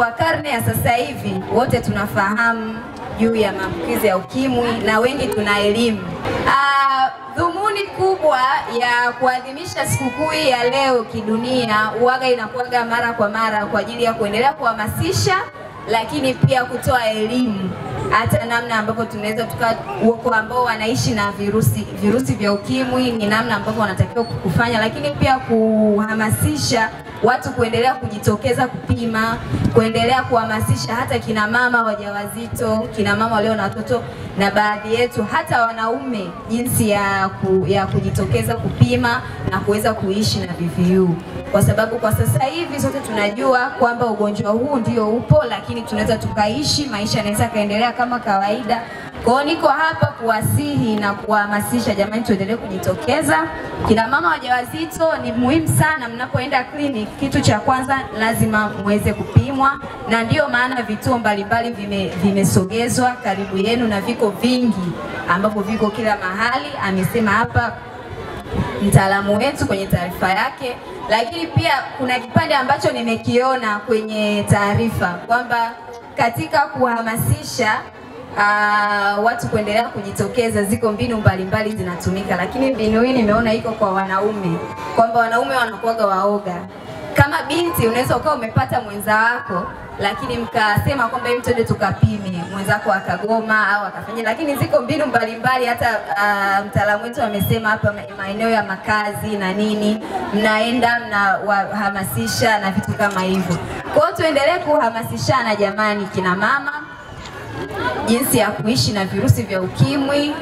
kwa karne ya sasa hivi wote tunafahamu juu ya maambukizi ya ukimwi na wengi tuna elimu. Dhumuni kubwa ya kuadhimisha sikukuu ya leo kidunia huaga inakuwaga mara kwa mara kwa ajili ya kuendelea kuhamasisha, lakini pia kutoa elimu hata namna ambavyo tunaweza kwa ambao wanaishi na virusi vya ukimwi ni namna ambavyo wanatakiwa kufanya, lakini pia kuhamasisha watu kuendelea kujitokeza kupima, kuendelea kuhamasisha hata kina mama wajawazito, kina mama walio na watoto na baadhi yetu hata wanaume jinsi ya kujitokeza kupima na kuweza kuishi na VVU. Kwa sababu kwa sasa hivi sote tunajua kwamba ugonjwa huu ndio upo, lakini tunaweza tukaishi, maisha yanaweza kaendelea kama kawaida. Kwa hiyo niko hapa kuwasihi na kuhamasisha, jamani, tuendelee kujitokeza. Kina mama wajawazito ni muhimu sana mnapoenda clinic, kitu cha kwanza lazima muweze kupimwa, na ndio maana vituo mbalimbali vimesogezwa karibu yenu na viko vingi ambapo viko kila mahali. Amesema hapa mtaalamu wetu kwenye taarifa yake, lakini pia kuna kipande ambacho nimekiona kwenye taarifa kwamba katika kuhamasisha watu kuendelea kujitokeza ziko mbinu mbalimbali zinatumika, lakini mbinu hii nimeona iko kwa wanaume, kwamba wanaume wanakuwaga waoga. Kama binti unaweza ukawa umepata mwenza wako lakini mkasema kwamba hivi twende tukapime, mwenzako akagoma au akafanya, lakini ziko mbinu mbalimbali. Hata mtaalamu wetu amesema hapa maeneo ya makazi na nini, mnaenda mnawahamasisha na vitu kama hivyo. Kwa hiyo tuendelee kuhamasishana jamani, kina mama, jinsi ya kuishi na virusi vya ukimwi.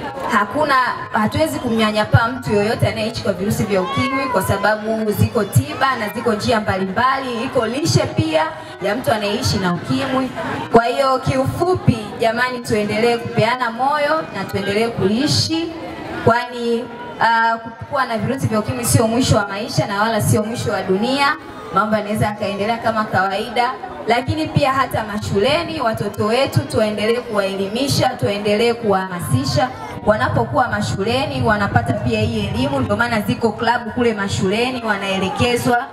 Hatuwezi kumnyanyapaa mtu yoyote anayeishi kwa virusi vya ukimwi kwa sababu ziko tiba na ziko njia mbalimbali, iko lishe pia ya mtu anayeishi na ukimwi. Kwa hiyo kiufupi jamani, tuendelee kupeana moyo na tuendelee kuishi, kwani kuwa na virusi vya ukimwi sio mwisho wa maisha na wala sio mwisho wa dunia. Mambo yanaweza yakaendelea kama kawaida, lakini pia hata mashuleni watoto wetu tuendelee kuwaelimisha, tuendelee kuhamasisha. Wanapokuwa mashuleni wanapata pia hii elimu, ndio maana ziko klabu kule mashuleni, wanaelekezwa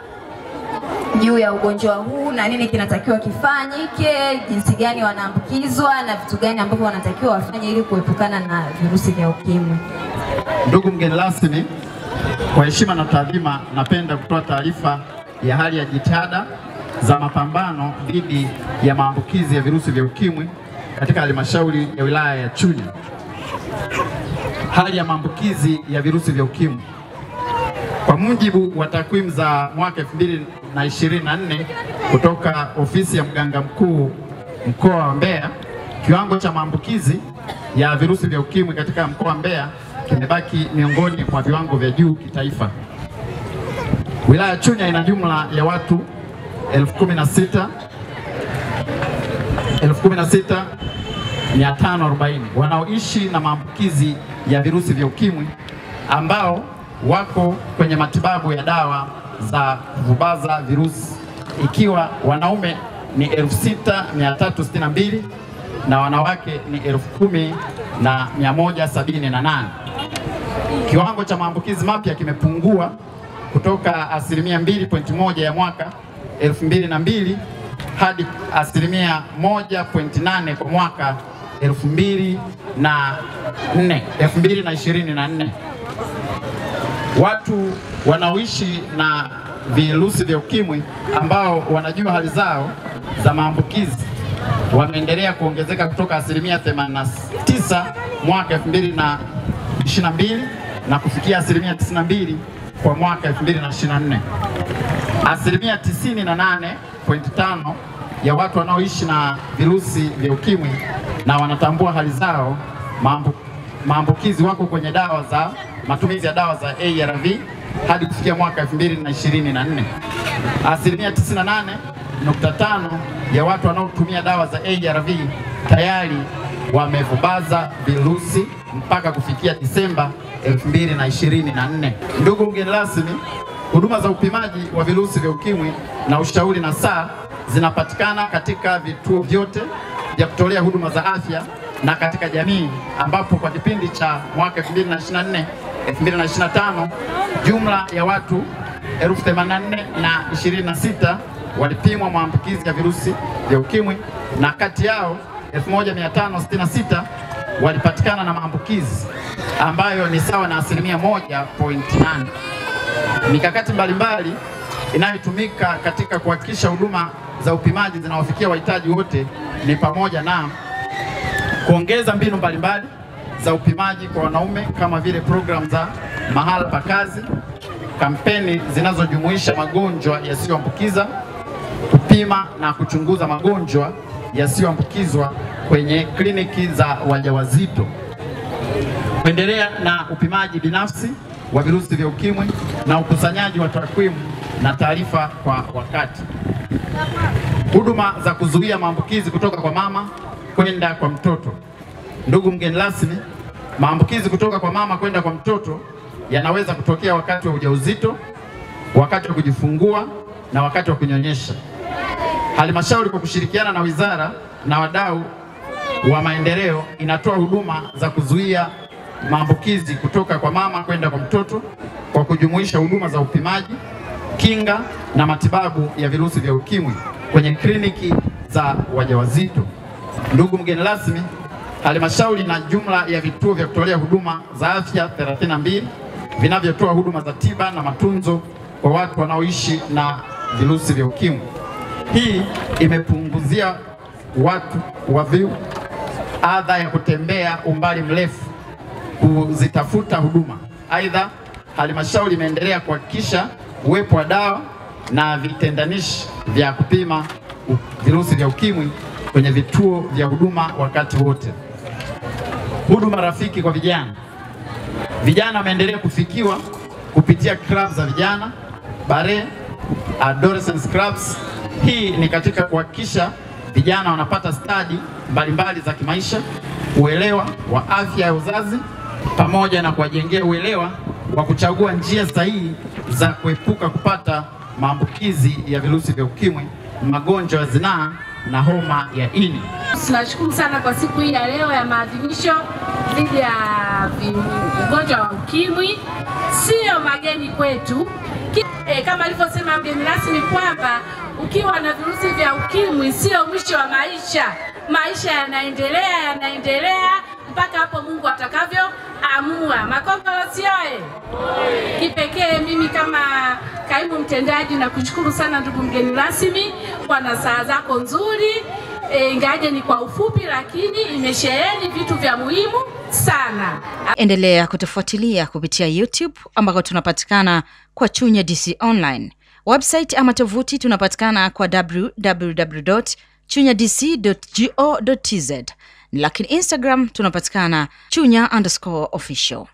juu ya ugonjwa huu na nini kinatakiwa kifanyike, jinsi gani wanaambukizwa na vitu gani ambavyo wanatakiwa wafanye ili kuepukana na virusi vya ukimwi. Ndugu mgeni rasmi, kwa heshima na taadhima, napenda kutoa taarifa ya hali ya jitihada za mapambano dhidi ya maambukizi ya virusi vya ukimwi katika halmashauri ya wilaya ya Chunya. Hali ya maambukizi ya virusi vya ukimwi. Kwa mujibu wa takwimu za mwaka 2024 kutoka ofisi ya mganga mkuu mkoa wa Mbeya, kiwango cha maambukizi ya virusi vya ukimwi katika mkoa wa Mbeya kimebaki miongoni mwa viwango vya juu kitaifa. Wilaya ya Chunya ina jumla ya watu 16,540 wanaoishi na maambukizi ya virusi vya ukimwi ambao wako kwenye matibabu ya dawa za kuvubaza virusi, ikiwa wanaume ni 6,362 na wanawake ni 10,178. Kiwango cha maambukizi mapya kimepungua kutoka 2.1% ya mwaka 2002 hadi 1.8% kwa mwaka 2024. Watu wanaoishi na virusi vya ukimwi ambao wanajua hali zao za maambukizi wameendelea kuongezeka kutoka 89% mwaka 2022 na kufikia 92% kwa mwaka 2024. 98.5% ya watu wanaoishi na virusi vya ukimwi na wanatambua hali zao maambukizi wako kwenye dawa za matumizi ya dawa za ARV hadi kufikia mwaka 2024. 98.5% ya watu wanaotumia dawa za ARV tayari wamevubaza virusi mpaka kufikia Disemba 2024. Ndugu mgeni rasmi, huduma za upimaji wa virusi vya ukimwi na ushauri nasaha zinapatikana katika vituo vyote vya kutolea huduma za afya na katika jamii, ambapo kwa kipindi cha mwaka 2024-2025 jumla ya watu 84,026 walipimwa maambukizi ya virusi vya ukimwi, na kati yao 1566 walipatikana na maambukizi ambayo ni sawa na 1.8. Mikakati mbalimbali inayotumika katika kuhakikisha huduma za upimaji zinawafikia wahitaji wote ni pamoja na kuongeza mbinu mbalimbali za upimaji kwa wanaume kama vile programu za mahala pa kazi, kampeni zinazojumuisha magonjwa yasiyoambukiza, kupima na kuchunguza magonjwa yasiyoambukizwa kwenye kliniki za wajawazito, kuendelea na upimaji binafsi wa virusi vya ukimwi na ukusanyaji wa takwimu na taarifa kwa wakati. Huduma za kuzuia maambukizi kutoka kwa mama kwenda kwa mtoto. Ndugu mgeni rasmi, maambukizi kutoka kwa mama kwenda kwa mtoto yanaweza kutokea wakati wa ujauzito, wakati wa kujifungua na wakati wa kunyonyesha. Halmashauri kwa kushirikiana na wizara na wadau wa maendeleo inatoa huduma za kuzuia maambukizi kutoka kwa mama kwenda kwa mtoto kwa kujumuisha huduma za upimaji, kinga na matibabu ya virusi vya ukimwi kwenye kliniki za wajawazito. Ndugu mgeni rasmi, halmashauri na jumla ya vituo vya kutolea huduma za afya 32 vinavyotoa huduma za tiba na matunzo kwa watu wanaoishi na virusi vya ukimwi. Hii imepunguzia watu waviu adha ya kutembea umbali mrefu kuzitafuta huduma. Aidha, halmashauri imeendelea kuhakikisha uwepo wa dawa na vitendanishi vya kupima virusi vya ukimwi kwenye vituo vya huduma wakati wote. Huduma rafiki kwa vijana. Vijana wameendelea kufikiwa kupitia club za vijana, bare, adolescent clubs. Hii ni katika kuhakikisha vijana wanapata stadi mbalimbali za kimaisha, uelewa wa afya ya uzazi, pamoja na kuwajengea uelewa wa kuchagua njia sahihi za kuepuka kupata maambukizi ya virusi vya ukimwi, magonjwa ya zinaa na homa ya ini. Tunashukuru sana kwa siku hii ya leo ya maadhimisho dhidi ya ugonjwa wa ukimwi. Sio mageni kwetu. Kama alivyosema mgeni rasmi kwamba ukiwa na virusi vya ukimwi sio mwisho wa maisha. Maisha yanaendelea mpaka hapo Mungu atakavyoamua. Makongolasi oye! Kipekee mimi kama kaimu mtendaji na kushukuru sana ndugu mgeni rasmi kwa nasaha zako nzuri. Ingaje ni kwa ufupi, lakini imesheheni vitu vya muhimu sana. Endelea kutufuatilia kupitia YouTube ambako tunapatikana kwa Chunya DC Online. Website ama tovuti tunapatikana kwa www.chunyadc.go.tz. Lakini Instagram tunapatikana Chunya_official.